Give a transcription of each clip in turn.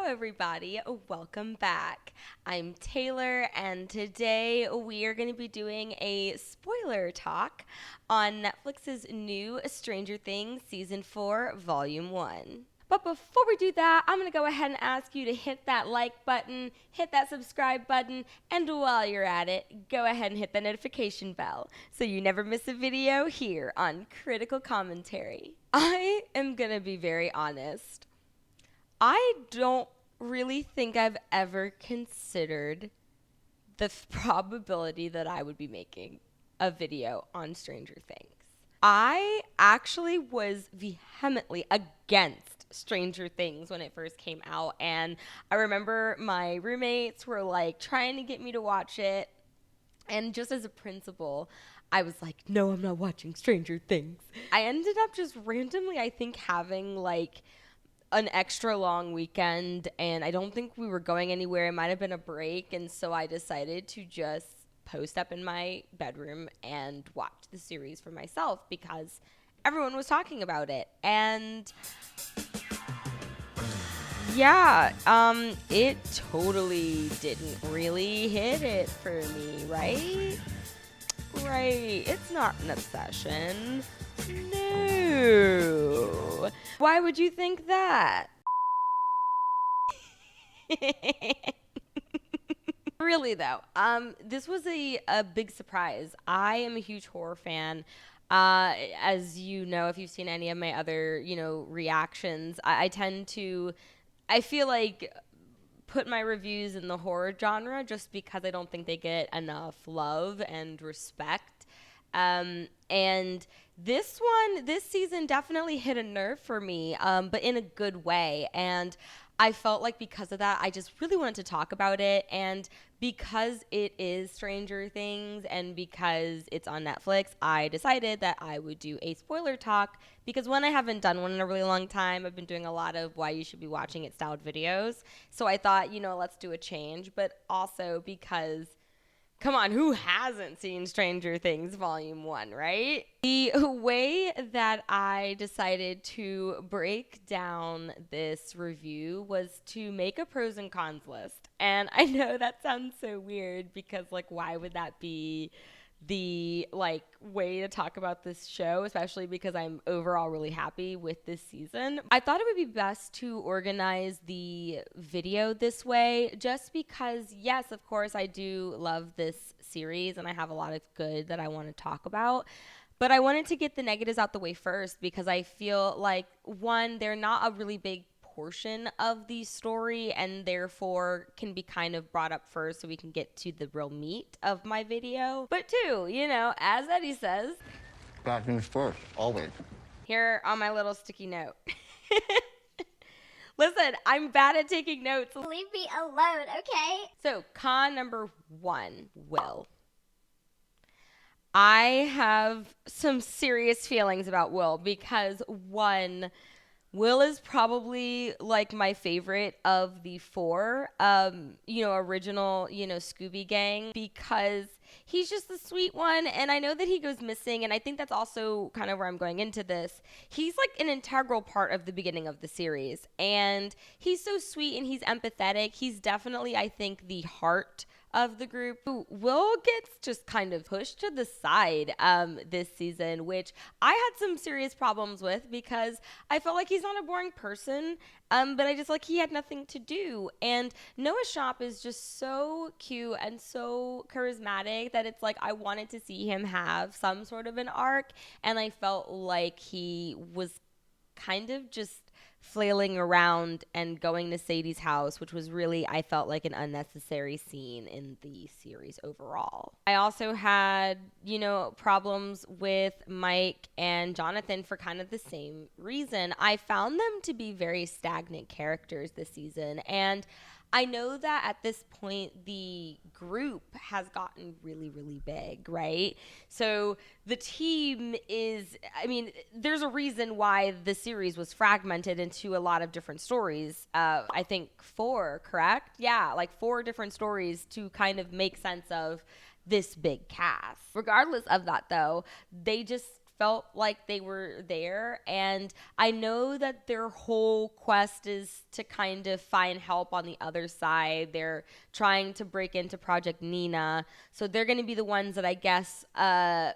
Hello, everybody. Welcome back. I'm Taylor, and today we are going to be doing a spoiler talk on Netflix's new Stranger Things Season 4, Volume 1. But before we do that, I'm going to go ahead and ask you to hit that like button, hit that subscribe button, and while you're at it, go ahead and hit the notification bell so you never miss a video here on Critical Commentary. I am going to be very honest. I don't really think I've ever considered the probability that I would be making a video on Stranger Things. I actually was vehemently against Stranger Things when it first came out, and I remember my roommates were like trying to get me to watch it, and just as a principle, I was like, no, I'm not watching Stranger Things. I ended up just randomly, I think, having like an extra long weekend, and I don't think we were going anywhere. It might have been a break, and so I decided to just post up in my bedroom and watch the series for myself because everyone was talking about it. And yeah, it totally didn't really hit it for me, right? Right, it's not an obsession. No. Why would you think that? Really though, this was a big surprise. I am a huge horror fan. As you know, if you've seen any of my other, reactions, I tend to, I feel like put my reviews in the horror genre just because I don't think they get enough love and respect. And this season definitely hit a nerve for me, but in a good way. And I felt like because of that, I just really wanted to talk about it. And because it is Stranger Things and because it's on Netflix, I decided that I would do a spoiler talk because one, I haven't done one in a really long time. I've been doing a lot of why you should be watching it styled videos. So I thought, let's do a change. But also because come on, who hasn't seen Stranger Things Volume 1, right? The way that I decided to break down this review was to make a pros and cons list. And I know that sounds so weird because, why would that be the way to talk about this show, especially because I'm overall really happy with this season. I thought it would be best to organize the video this way just because, yes, of course, I do love this series and I have a lot of good that I want to talk about. But I wanted to get the negatives out the way first because I feel like, one, they're not a really big portion of the story and therefore can be kind of brought up first so we can get to the real meat of my video. But two, as Eddie says, bad news first, always. Here on my little sticky note. Listen, I'm bad at taking notes. Leave me alone, okay? So, con number 1, Will. I have some serious feelings about Will because, one, Will is probably my favorite of the 4, original, Scooby Gang because he's just the sweet one. And I know that he goes missing. And I think that's also kind of where I'm going into this. He's an integral part of the beginning of the series. And he's so sweet and he's empathetic. He's definitely, I think, the heart of the group. Will gets just kind of pushed to the side this season, which I had some serious problems with because I felt like he's not a boring person, but I just he had nothing to do. And Noah Schnapp is just so cute and so charismatic that it's I wanted to see him have some sort of an arc, and I felt like he was kind of just flailing around and going to Sadie's house, which was really, I felt like, an unnecessary scene in the series overall. I also had, problems with Mike and Jonathan for kind of the same reason. I found them to be very stagnant characters this season, and I know that at this point the group has gotten really, really big, right? So the team is, there's a reason why the series was fragmented into a lot of different stories. I think 4, correct? Yeah, 4 different stories to kind of make sense of this big cast. Regardless of that, though, they just felt like they were there. And I know that their whole quest is to kind of find help on the other side. They're trying to break into Project Nina. So they're going to be the ones that I guess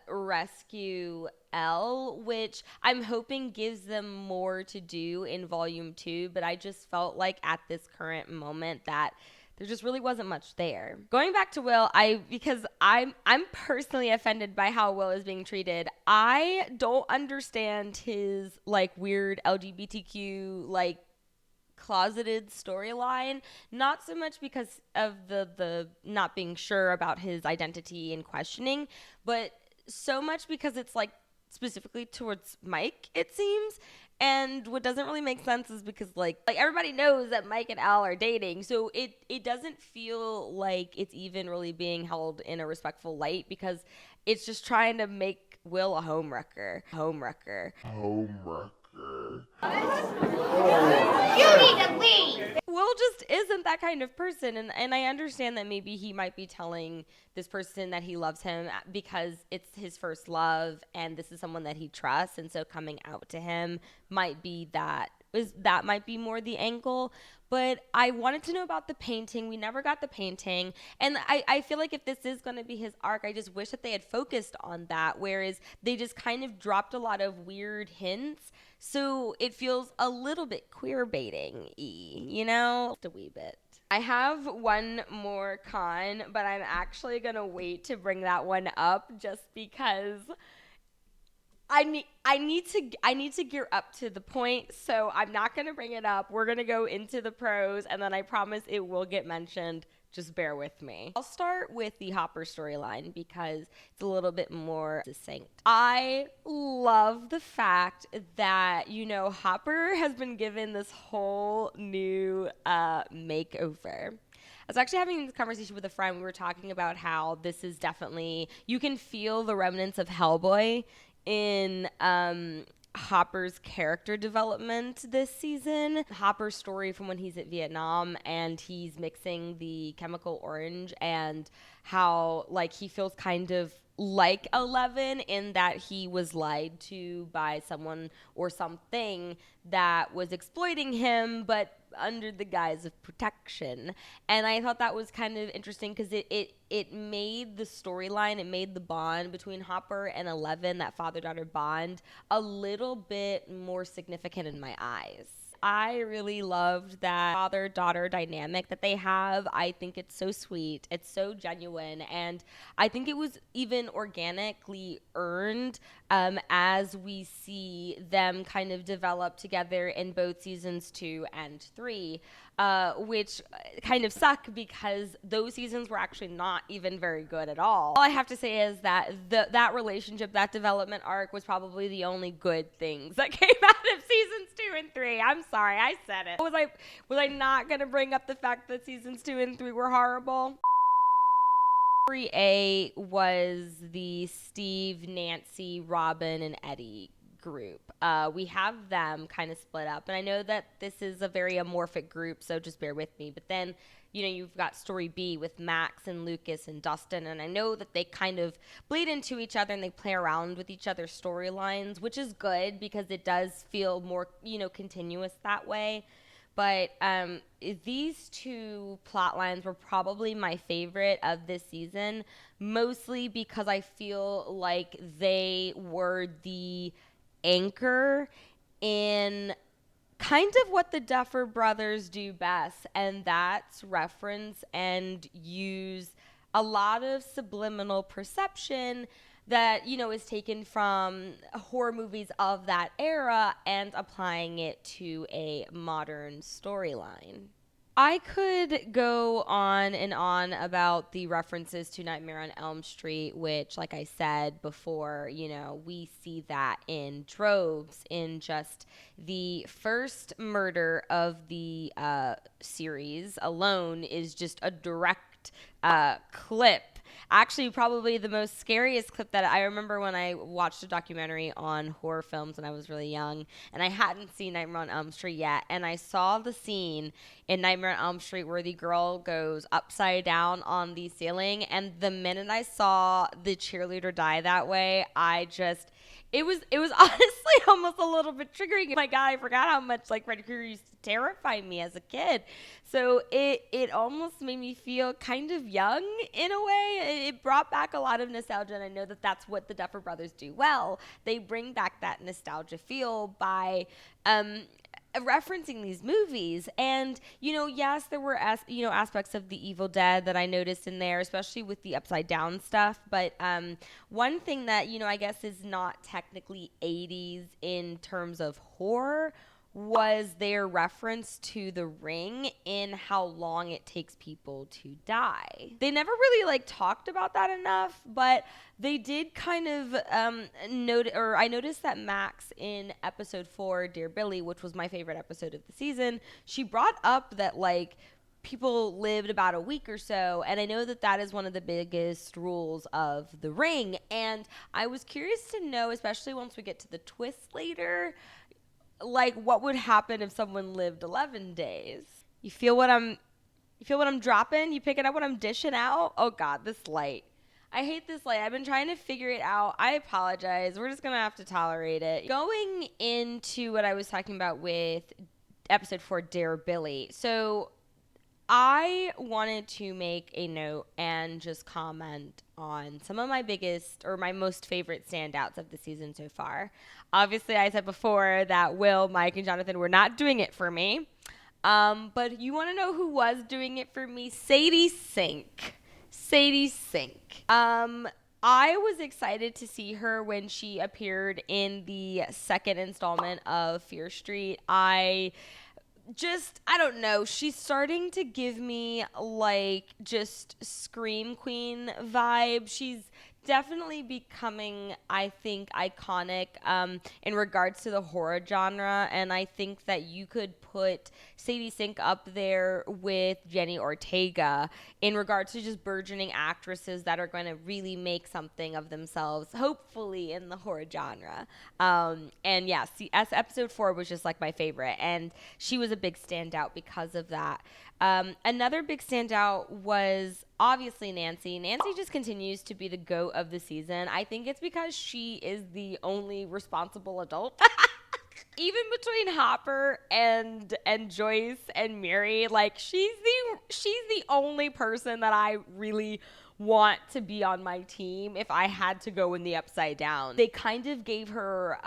rescue Elle, which I'm hoping gives them more to do in volume 2. But I just felt like at this current moment that there just really wasn't much there. Going back to Will, because I'm personally offended by how Will is being treated. I don't understand his like weird LGBTQ like closeted storyline, not so much because of the not being sure about his identity and questioning, but so much because it's like specifically towards Mike, it seems. And what doesn't really make sense is because like everybody knows that Mike and Al are dating, so it doesn't feel like it's even really being held in a respectful light because it's just trying to make Will a homewrecker. You need to leave! Will just isn't that kind of person, and I understand that maybe he might be telling this person that he loves him because it's his first love and this is someone that he trusts, and so coming out to him might be that might be more the angle. But I wanted to know about the painting. We never got the painting. And I feel like if this is going to be his arc, I just wish that they had focused on that, whereas they just kind of dropped a lot of weird hints. So it feels a little bit queer baiting-y, you know? Just a wee bit. I have one more con, but I'm actually going to wait to bring that one up just because I need to gear up to the point, so I'm not going to bring it up. We're going to go into the pros, and then I promise it will get mentioned. Just bear with me. I'll start with the Hopper storyline because it's a little bit more succinct. I love the fact that, you know, Hopper has been given this whole new makeover. I was actually having this conversation with a friend. We were talking about how this is definitely, you can feel the remnants of Hellboy in Hopper's character development this season. Hopper's story from when he's at Vietnam and he's mixing the chemical orange, and how like he feels kind of like 11 in that he was lied to by someone or something that was exploiting him, but under the guise of protection. And I thought that was kind of interesting because it made the storyline, it made the bond between Hopper and 11, that father-daughter bond, a little bit more significant in my eyes. I really loved that father-daughter dynamic that they have. I think it's so sweet. It's so genuine. And I think it was even organically earned as we see them kind of develop together in both seasons 2 and 3, which kind of suck because those seasons were actually not even very good at all. All I have to say is that that relationship, that development arc was probably the only good things that came out of seasons 2 and 3. I'm sorry, I said it. Was I not going to bring up the fact that seasons 2 and 3 were horrible? Story A was the Steve, Nancy, Robin, and Eddie group. We have them kind of split up, and I know that this is a very amorphic group, so just bear with me. But then, you know, you've got story B with Max and Lucas and Dustin, and I know that they kind of bleed into each other and they play around with each other's storylines, which is good because it does feel more, you know, continuous that way. But these two plot lines were probably my favorite of this season, mostly because I feel like they were the anchor in kind of what the Duffer Brothers do best, and that's reference and use a lot of subliminal perception that, you know, is taken from horror movies of that era and applying it to a modern storyline. I could go on and on about the references to Nightmare on Elm Street, which, like I said before, you know, we see that in droves in just the first murder of the series alone is just a direct clip actually probably the most scariest clip that I remember when I watched a documentary on horror films when I was really young, and I hadn't seen Nightmare on Elm Street yet, and I saw the scene in Nightmare on Elm Street where the girl goes upside down on the ceiling, and the minute I saw the cheerleader die that way, it was honestly almost a little bit triggering. Oh my God, I forgot how much like Freddy Krueger used to terrify me as a kid. So it almost made me feel kind of young in a way. It brought back a lot of nostalgia, and I know that that's what the Duffer Brothers do well. They bring back that nostalgia feel by referencing these movies. And yes, there were aspects of the Evil Dead that I noticed in there, especially with the upside down stuff. But one thing that I guess is not technically 80s in terms of horror was their reference to The Ring in how long it takes people to die. They never really like talked about that enough, but they did kind of I noticed that Max in episode 4, Dear Billy, which was my favorite episode of the season, she brought up that like people lived about a week or so, and I know that that is one of the biggest rules of The Ring, and I was curious to know, especially once we get to the twist later, like what would happen if someone lived 11 days. You feel what I'm dropping? You picking up what I'm dishing out? Oh God, this light. I hate this light. I've been trying to figure it out. I apologize. We're just going to have to tolerate it. Going into what I was talking about with episode 4, Dare Billy. So I wanted to make a note and just comment on some of my biggest or my most favorite standouts of the season so far. Obviously, I said before that Will, Mike, and Jonathan were not doing it for me. But you want to know who was doing it for me? Sadie Sink. Sadie Sink. I was excited to see her when she appeared in the second installment of Fear Street. I don't know. She's starting to give me like just Scream Queen vibe. She's definitely becoming, I think, iconic in regards to the horror genre. And I think that you could put Sadie Sink up there with Jenny Ortega in regards to just burgeoning actresses that are going to really make something of themselves, hopefully, in the horror genre. And yeah, episode 4 was just like my favorite. And she was a big standout because of that. Another big standout was obviously Nancy. Nancy just continues to be the GOAT of the season. I think it's because she is the only responsible adult. Even between Hopper and Joyce and Mary, like she's the only person that I really want to be on my team if I had to go in the Upside Down. They kind of gave her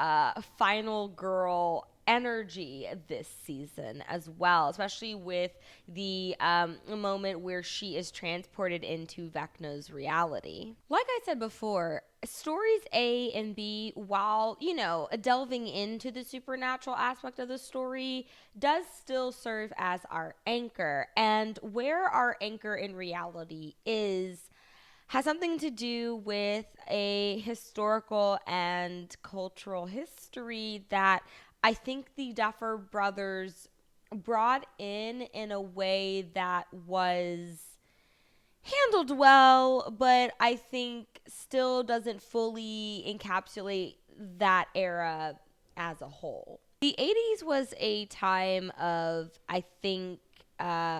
final girl energy this season as well, especially with the moment where she is transported into Vecna's reality. Like I said before, stories A and B, while, delving into the supernatural aspect of the story, does still serve as our anchor. And where our anchor in reality has something to do with a historical and cultural history that I think the Duffer Brothers brought in a way that was handled well, but I think still doesn't fully encapsulate that era as a whole. The 80s was a time of, I think,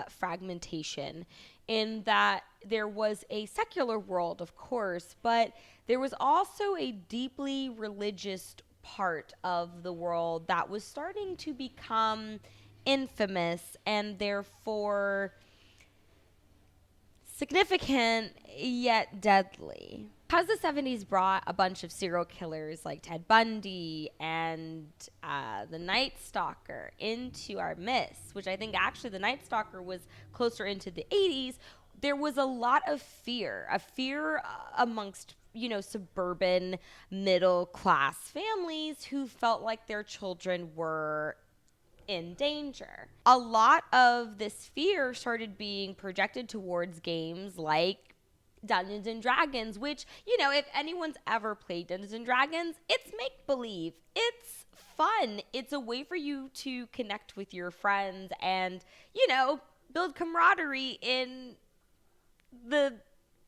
fragmentation, in that there was a secular world, of course, but there was also a deeply religious part of the world that was starting to become infamous and therefore significant yet deadly. Because the 70s brought a bunch of serial killers like Ted Bundy and the Night Stalker into our midst, which I think actually the Night Stalker was closer into the 80s, there was a lot of fear, amongst suburban middle class families who felt like their children were in danger. A lot of this fear started being projected towards games like Dungeons and Dragons, which, if anyone's ever played Dungeons and Dragons, it's make-believe. It's fun. It's a way for you to connect with your friends and, build camaraderie in the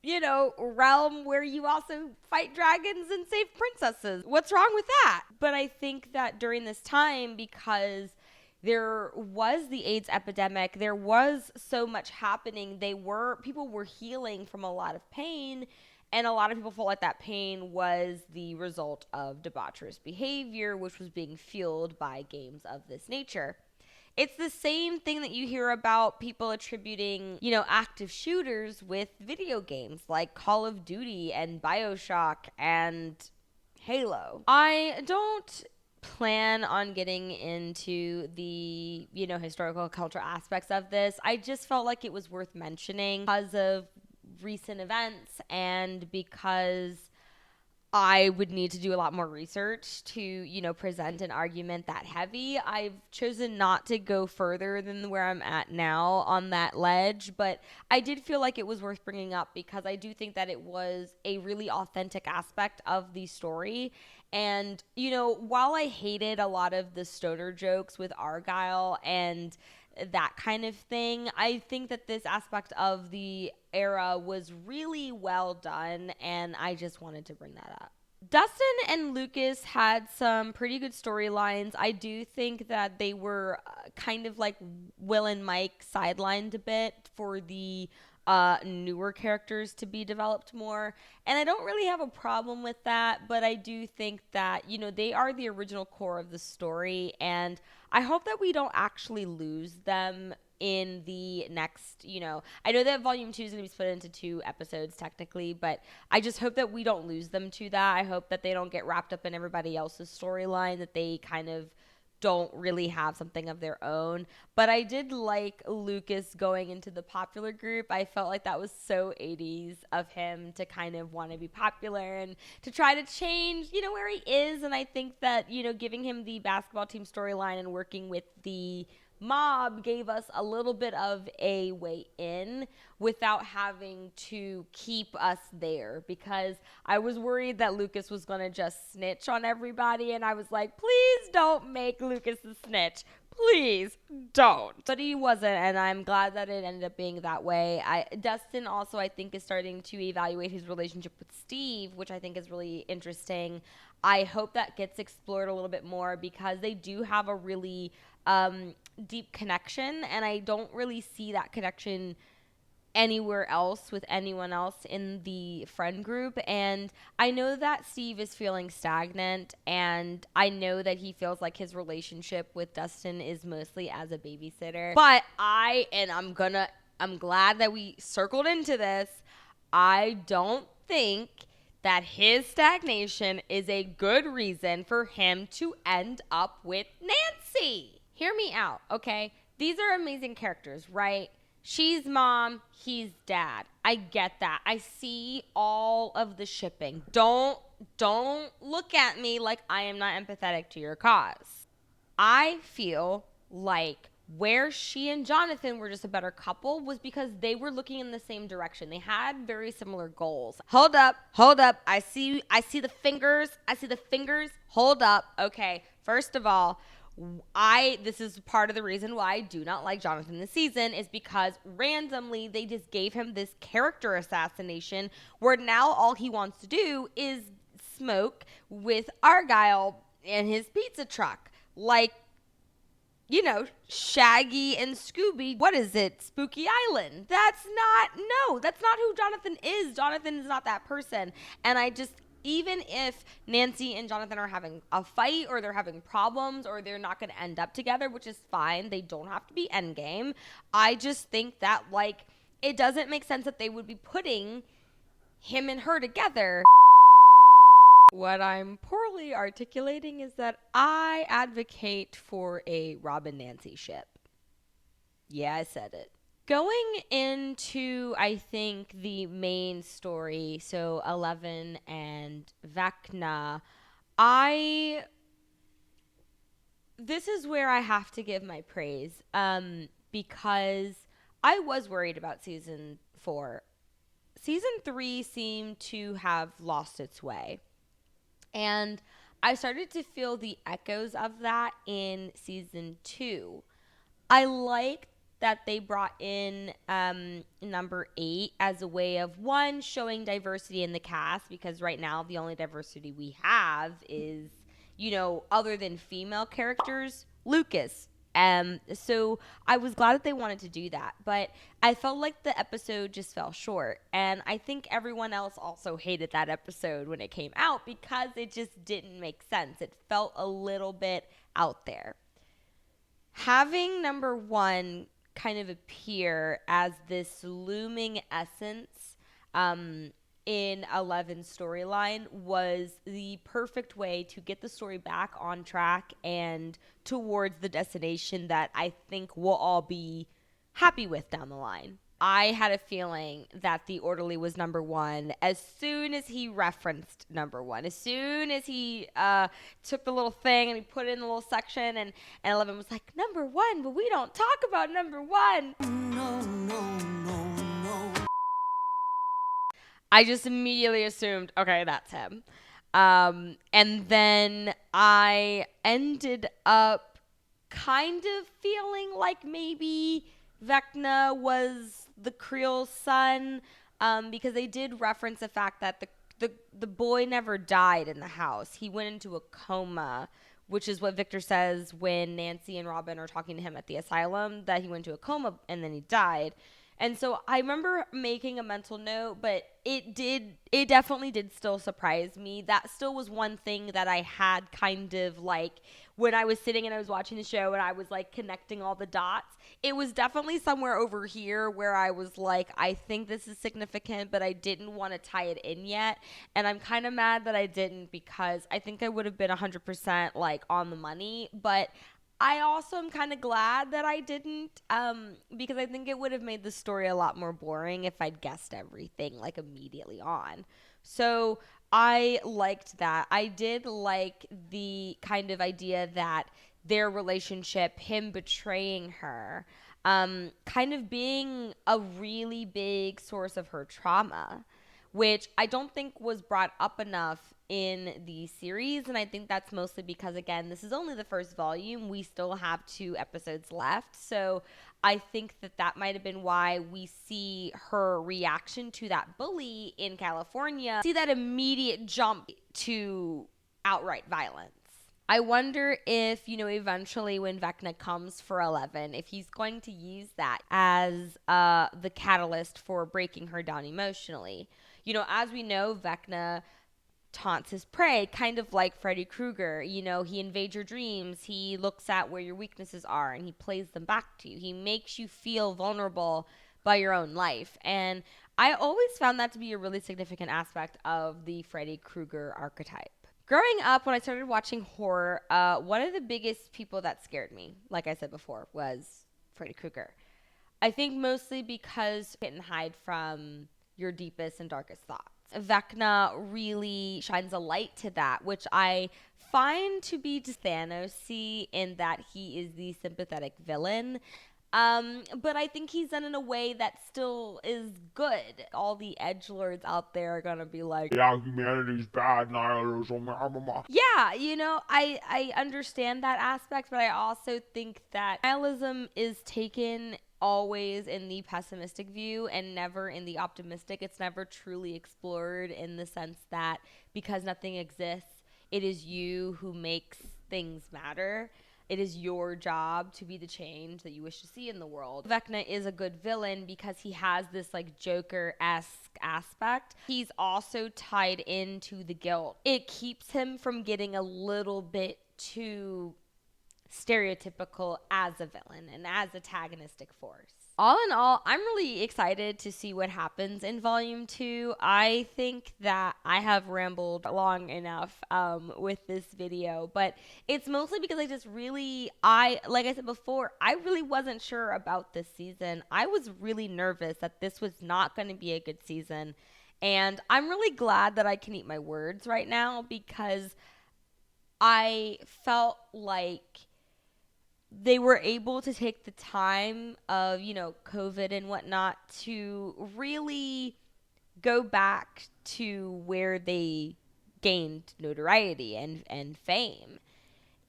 realm where you also fight dragons and save princesses. What's wrong with that? But I think that during this time, because there was the AIDS epidemic, there was so much happening, people were healing from a lot of pain, and a lot of people felt like that pain was the result of debaucherous behavior, which was being fueled by games of this nature. It's the same thing that you hear about people attributing, active shooters with video games like Call of Duty and BioShock and Halo. I don't plan on getting into the, historical culture aspects of this. I just felt like it was worth mentioning because of recent events and because I would need to do a lot more research to, present an argument that heavy. I've chosen not to go further than where I'm at now on that ledge, but I did feel like it was worth bringing up because I do think that it was a really authentic aspect of the story. And, while I hated a lot of the stoner jokes with Argyle and that kind of thing, I think that this aspect of the era was really well done, and I just wanted to bring that up. Dustin and Lucas had some pretty good storylines. I do think that they were kind of like Will and Mike sidelined a bit for the newer characters to be developed more. And I don't really have a problem with that, but I do think that, they are the original core of the story. And I hope that we don't actually lose them in the next, I know that volume 2 is going to be split into 2 episodes technically, but I just hope that we don't lose them to that. I hope that they don't get wrapped up in everybody else's storyline, that they kind of don't really have something of their own. But I did like Lucas going into the popular group. I felt like that was so 80s of him to kind of want to be popular and to try to change, where he is. And I think that, giving him the basketball team storyline and working with the mob gave us a little bit of a way in without having to keep us there, because I was worried that Lucas was going to just snitch on everybody, and I was like, please don't make Lucas the snitch. Please don't. But he wasn't, and I'm glad that it ended up being that way. Dustin also, I think, is starting to evaluate his relationship with Steve, which I think is really interesting. I hope that gets explored a little bit more because they do have a really deep connection, and I don't really see that connection anywhere else with anyone else in the friend group. And I know that Steve is feeling stagnant, and I know that he feels like his relationship with Dustin is mostly as a babysitter. But I'm glad that we circled into this. I don't think that his stagnation is a good reason for him to end up with Nancy. Hear me out, okay? These are amazing characters, right? She's mom, he's dad. I get that. I see all of the shipping. Don't look at me like I am not empathetic to your cause. I feel like where she and Jonathan were just a better couple was because they were looking in the same direction. They had very similar goals. Hold up. I see the fingers. Hold up. Okay. First of all, this is part of the reason why I do not like Jonathan this season, is because randomly they just gave him this character assassination where now all he wants to do is smoke with Argyle in his pizza truck. Like, Shaggy and Scooby, what is it? Spooky Island. That's not who Jonathan is. Jonathan is not that person. And even if Nancy and Jonathan are having a fight or they're having problems or they're not going to end up together, which is fine, they don't have to be endgame. I just think that, it doesn't make sense that they would be putting him and her together. What I'm poorly articulating is that I advocate for a Robin Nancy ship. Yeah, I said it. Going into, I think, the main story, so Eleven and Vecna, this is where I have to give my praise, because I was worried about season 4. Season 3 seemed to have lost its way. And I started to feel the echoes of that in season 2. I liked that they brought in number 8 as a way of, one, showing diversity in the cast, because right now the only diversity we have is, other than female characters, Lucas. So I was glad that they wanted to do that, but I felt like the episode just fell short. And I think everyone else also hated that episode when it came out because it just didn't make sense. It felt a little bit out there. Having number 1 kind of appear as this looming essence in 11's storyline was the perfect way to get the story back on track and towards the destination that I think we'll all be happy with down the line. I had a feeling that the orderly was number 1 as soon as he referenced number 1. As soon as he took the little thing and he put it in the little section, and 11 was like, number 1, but we don't talk about number 1. No. I just immediately assumed, okay, that's him. And then I ended up kind of feeling like maybe Vecna was the Creel's son, because they did reference the fact that the boy never died in the house. He went into a coma, which is what Victor says when Nancy and Robin are talking to him at the asylum, that he went into a coma and then he died. And so I remember making a mental note, but it definitely did still surprise me. That still was one thing that I had kind of like when I was sitting and I was watching the show and I was like connecting all the dots. It was definitely somewhere over here where I was like, I think this is significant, but I didn't want to tie it in yet. And I'm kind of mad that I didn't, because I think I would have been 100% like on the money, but I also am kind of glad that I didn't, because I think it would have made the story a lot more boring if I'd guessed everything like immediately on. So I liked that. I did like the kind of idea that their relationship, him betraying her, kind of being a really big source of her trauma, which I don't think was brought up enough in the series. And I think that's mostly because, again, this is only the first volume. We still have 2 episodes left. So I think that might have been why we see her reaction to that bully in California, see that immediate jump to outright violence. I wonder if, eventually when Vecna comes for 11, if he's going to use that as the catalyst for breaking her down emotionally. As we know, Vecna taunts his prey, kind of like Freddy Krueger. He invades your dreams. He looks at where your weaknesses are and he plays them back to you. He makes you feel vulnerable by your own life. And I always found that to be a really significant aspect of the Freddy Krueger archetype. Growing up, when I started watching horror, one of the biggest people that scared me, like I said before, was Freddy Krueger. I think mostly because you couldn't hide from your deepest and darkest thoughts. Vecna really shines a light to that, which I find to be Thanos-y in that he is the sympathetic villain. But I think he's done in a way that still is good. All the edgelords out there are gonna be like, yeah, humanity's bad, nihilism. Yeah, I understand that aspect, but I also think that nihilism is taken always in the pessimistic view and never in the optimistic. It's never truly explored in the sense that because nothing exists, it is you who makes things matter. It is your job to be the change that you wish to see in the world. Vecna is a good villain because he has this like Joker-esque aspect. He's also tied into the guilt. It keeps him from getting a little bit too stereotypical as a villain and as a antagonistic force. All in all, I'm really excited to see what happens in Volume 2. I think that I have rambled long enough with this video, but it's mostly because like I said before, I really wasn't sure about this season. I was really nervous that this was not going to be a good season, and I'm really glad that I can eat my words right now because I felt like they were able to take the time of, COVID and whatnot to really go back to where they gained notoriety and fame.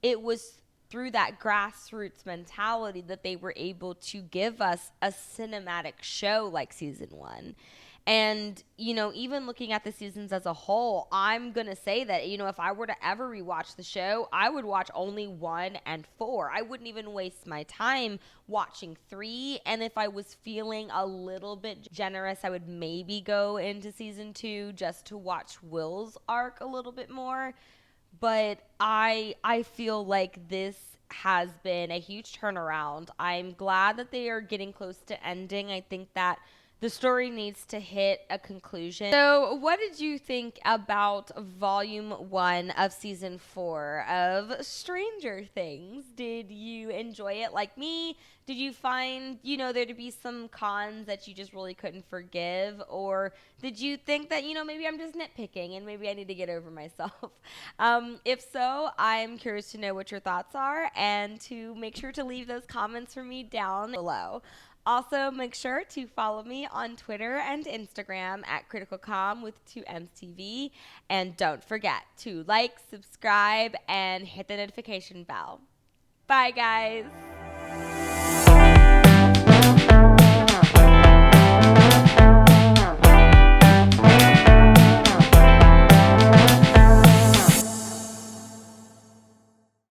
It was through that grassroots mentality that they were able to give us a cinematic show like season 1. And, even looking at the seasons as a whole, I'm going to say that, if I were to ever rewatch the show, I would watch only 1 and 4. I wouldn't even waste my time watching 3. And if I was feeling a little bit generous, I would maybe go into season 2 just to watch Will's arc a little bit more. But I feel like this has been a huge turnaround. I'm glad that they are getting close to ending. I think that the story needs to hit a conclusion. So, what did you think about volume 1 of season 4 of Stranger Things? Did you enjoy it like me? Did you find, there to be some cons that you just really couldn't forgive? Or did you think that, maybe I'm just nitpicking and maybe I need to get over myself? If so, I'm curious to know what your thoughts are and to make sure to leave those comments for me down below. Also, make sure to follow me on Twitter and Instagram at CriticalCom with 2MsTV. And don't forget to like, subscribe, and hit the notification bell. Bye, guys.